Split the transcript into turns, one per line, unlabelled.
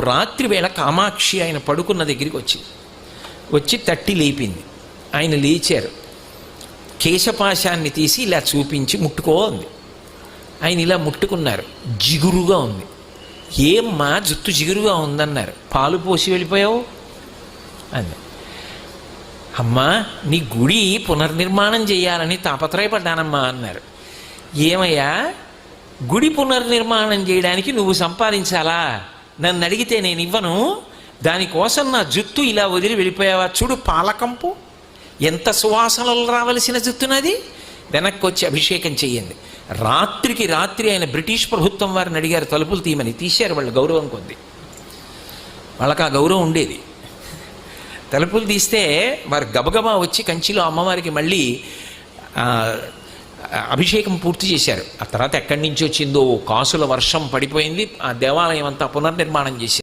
రాత్రి వేళ కామాక్షి ఆయన పడుకున్న దగ్గరికి వచ్చి తట్టి లేపింది. ఆయన లేచారు. కేశపాశాన్ని తీసి ఇలా చూపించి ముట్టుకో ఉంది. ఆయన ఇలా ముట్టుకున్నారు. జిగురుగా ఉంది. ఏమ్మా జుట్టు జిగురుగా ఉందన్నారు. పాలు పోసి వెళ్ళిపోయావు అంది. అమ్మా నీ గుడి పునర్నిర్మాణం చేయాలని తాపత్రయపడ్డానమ్మా అన్నారు. ఏమయ్యా గుడి పునర్నిర్మాణం చేయడానికి నువ్వు సంపాదించాలా? నన్ను అడిగితే నేను ఇవ్వను. దానికోసం నా జుట్టు ఇలా వదిలి వెళ్ళిపోయావా? చూడు పాలకంపు ఎంత సువాసనలు రావలసిన జుట్టునది. వెనక్కి వచ్చి అభిషేకం చెయ్యండి. రాత్రికి రాత్రి ఆయన బ్రిటిష్ ప్రభుత్వం వారిని అడిగారు తలుపులు తీయమని. తీశారు వాళ్ళు గౌరవం కొద్ది. వాళ్ళకి ఆ గౌరవం ఉండేది. తలుపులు తీస్తే వారు గబగబా వచ్చి కంచిలో అమ్మవారికి మళ్ళీ అభిషేకం పూర్తి చేశారు. ఆ తర్వాత ఎక్కడి నుంచి వచ్చిందో కాసుల వర్షం పడిపోయింది. ఆ దేవాలయం అంతా పునర్నిర్మాణం చేశారు.